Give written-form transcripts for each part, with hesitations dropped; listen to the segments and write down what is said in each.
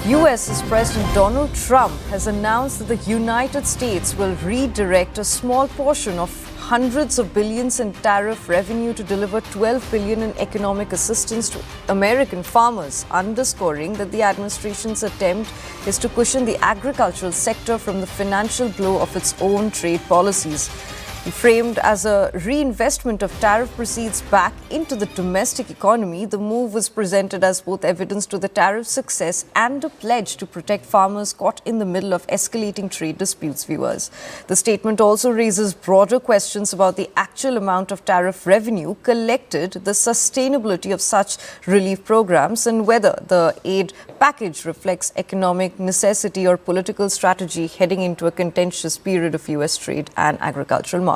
US's President Donald Trump has announced that the United States will redirect a small portion of hundreds of billions in tariff revenue to deliver $12 billion in economic assistance to American farmers, underscoring that the administration's attempt is to cushion the agricultural sector from the financial blow of its own trade policies. Framed as a reinvestment of tariff proceeds back into the domestic economy, the move was presented as both evidence to the tariff success and a pledge to protect farmers caught in the middle of escalating trade disputes, viewers. The statement also raises broader questions about the actual amount of tariff revenue collected, the sustainability of such relief programs, and whether the aid package reflects economic necessity or political strategy heading into a contentious period of U.S. trade and agricultural markets.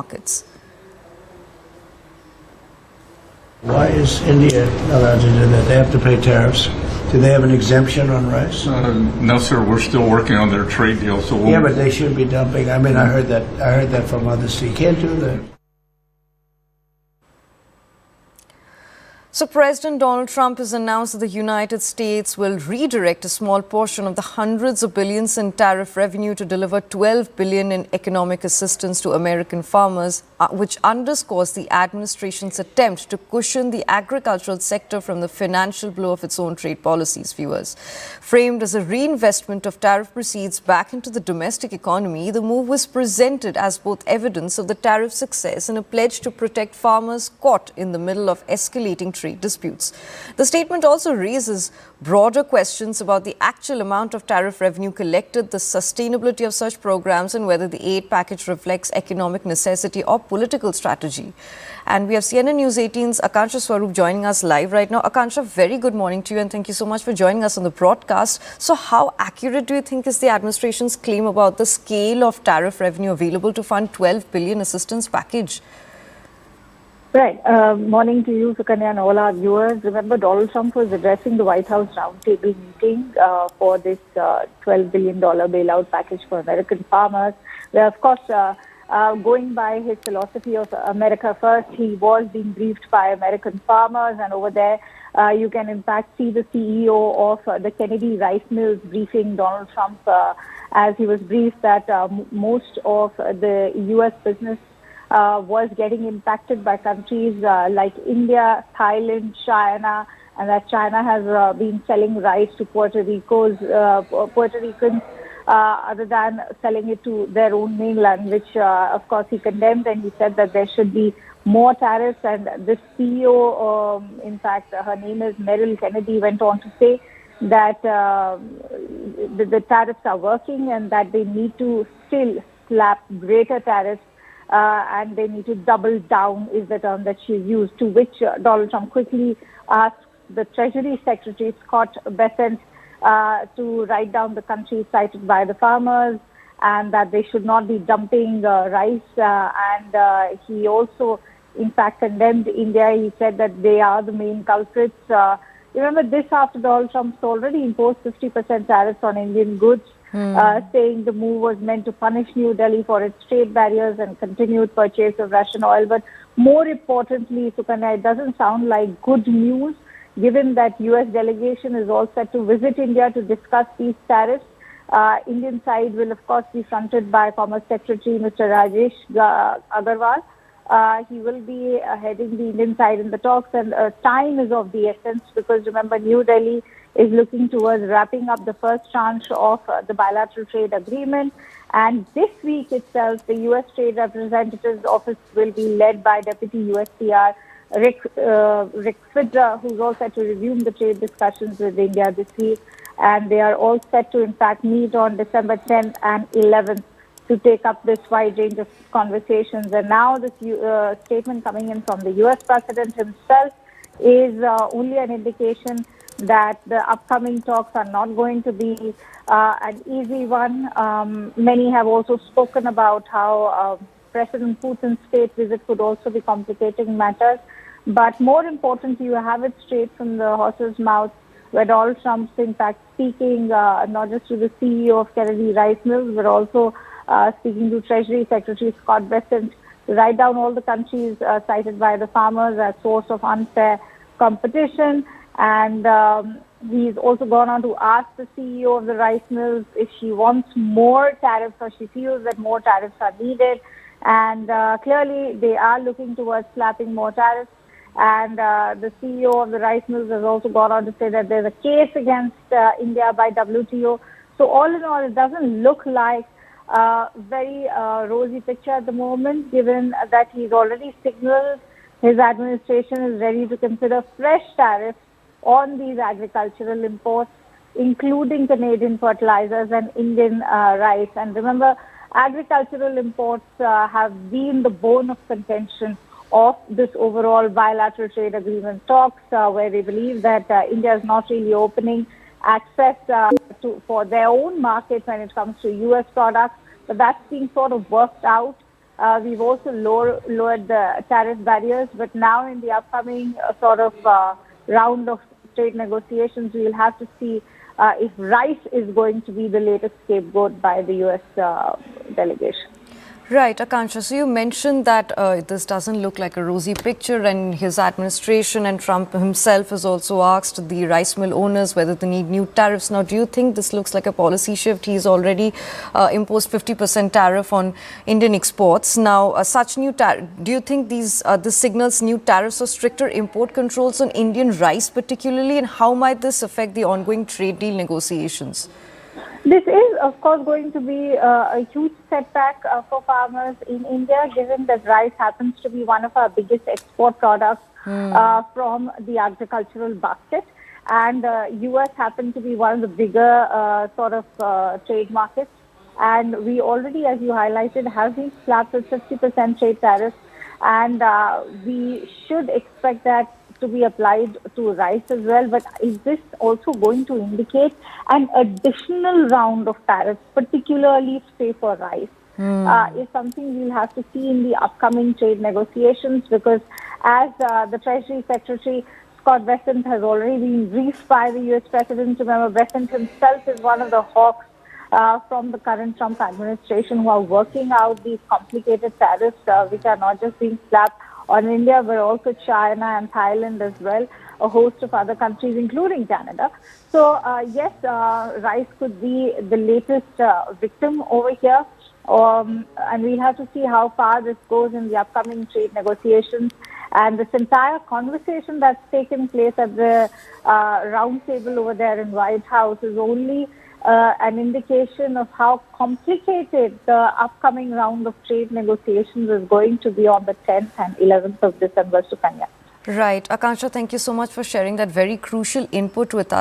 Why is India allowed to do that? They have to pay tariffs. Do they have an exemption on rice? No, sir. We're still working on their trade deal. So yeah, but they should be dumping. I mean, I heard that from others. So you can't do that. So President Donald Trump has announced that the United States will redirect a small portion of the hundreds of billions in tariff revenue to deliver $12 billion in economic assistance to American farmers, which underscores the administration's attempt to cushion the agricultural sector from the financial blow of its own trade policies, viewers. Framed as a reinvestment of tariff proceeds back into the domestic economy, the move was presented as both evidence of the tariff success and a pledge to protect farmers caught in the middle of escalating trade disputes. The statement also raises broader questions about the actual amount of tariff revenue collected, the sustainability of such programs, and whether the aid package reflects economic necessity or political strategy. And we have CNN News 18's Akansha Swaroop joining us live right now. Akansha, very good morning to you and thank you so much for joining us on the broadcast. So how accurate do you think is the administration's claim about the scale of tariff revenue available to fund $12 billion assistance package? Right. Morning to you, Sukanya, and all our viewers. Remember, Donald Trump was addressing the White House roundtable meeting for this $12 billion bailout package for American farmers, where, of course, going by his philosophy of America First, he was being briefed by American farmers, and over there, you can in fact see the CEO of the Kennedy Rice Mills briefing Donald Trump as he was briefed that most of the U.S. business was getting impacted by countries like India, Thailand, China, and that China has been selling rice to Puerto Ricans other than selling it to their own mainland, which of course he condemned, and he said that there should be more tariffs. And this CEO, in fact, her name is Merrill Kennedy, went on to say that the tariffs are working and that they need to still slap greater tariffs and they need to double down is the term that she used, to which Donald Trump quickly asked the Treasury Secretary, Scott Bessent, to write down the countries cited by the farmers and that they should not be dumping rice. And he also, in fact, condemned India. He said that they are the main culprits. Remember, this after Donald Trump's already imposed 50% tariffs on Indian goods, saying the move was meant to punish New Delhi for its trade barriers and continued purchase of Russian oil. But more importantly, Sukanya, it doesn't sound like good news, given that U.S. delegation is all set to visit India to discuss these tariffs. Indian side will, of course, be fronted by Commerce Secretary Mr. Rajesh Agarwal. He will be heading the Indian side in the talks, and time is of the essence because, remember, New Delhi is looking towards wrapping up the first tranche of the bilateral trade agreement. And this week itself, the U.S. Trade Representative's office will be led by Deputy USTR Rick Fidra, who's all set to resume the trade discussions with India this week. And they are all set to, in fact, meet on December 10th and 11th to take up this wide range of conversations. And now this statement coming in from the U.S. President himself is only an indication that the upcoming talks are not going to be an easy one. Many have also spoken about how President Putin's state visit could also be complicating matters. But more importantly, you have it straight from the horse's mouth, where Donald Trump's in fact speaking not just to the CEO of Kennedy Rice Mills, but also speaking to Treasury Secretary Scott Bessent to write down all the countries cited by the farmers as source of unfair competition. And he's also gone on to ask the CEO of the rice mills if she wants more tariffs or she feels that more tariffs are needed. And clearly, they are looking towards slapping more tariffs. And the CEO of the rice mills has also gone on to say that there's a case against India by WTO. So all in all, it doesn't look like a very rosy picture at the moment, given that he's already signaled his administration is ready to consider fresh tariffs on these agricultural imports, including Canadian fertilizers and Indian rice. And remember, agricultural imports have been the bone of contention of this overall bilateral trade agreement talks, where they believe that India is not really opening access for their own market when it comes to U.S. products. But that's being sort of worked out. We've also lowered the tariff barriers, but now in the upcoming round of trade negotiations, we'll have to see if rice is going to be the latest scapegoat by the U.S. Delegation. Right, Akansha. So you mentioned that this doesn't look like a rosy picture, and his administration and Trump himself has also asked the rice mill owners whether they need new tariffs. Now, do you think this looks like a policy shift? He's already imposed 50% tariff on Indian exports. Now, such new do you think this signals new tariffs or stricter import controls on Indian rice particularly, and how might this affect the ongoing trade deal negotiations? This is, of course, going to be a huge setback for farmers in India, given that rice happens to be one of our biggest export products from the agricultural basket. And U.S. happen to be one of the bigger trade markets. And we already, as you highlighted, have been slapped with 50% trade tariffs. And we should expect that to be applied to rice as well. But is this also going to indicate an additional round of tariffs, particularly say for rice? Is something we'll have to see in the upcoming trade negotiations, because as the Treasury Secretary Scott Bessent has already been briefed by the U.S. President. Remember, Bessent himself is one of the hawks from the current Trump administration who are working out these complicated tariffs, which are not just being slapped on India, but also China and Thailand as well, a host of other countries, including Canada. So, yes, rice could be the latest victim over here. And we'll have to see how far this goes in the upcoming trade negotiations. And this entire conversation that's taken place at the round table over there in White House is only an indication of how complicated the upcoming round of trade negotiations is going to be on the 10th and 11th of December, Sukanya. Right. Akansha, thank you so much for sharing that very crucial input with us.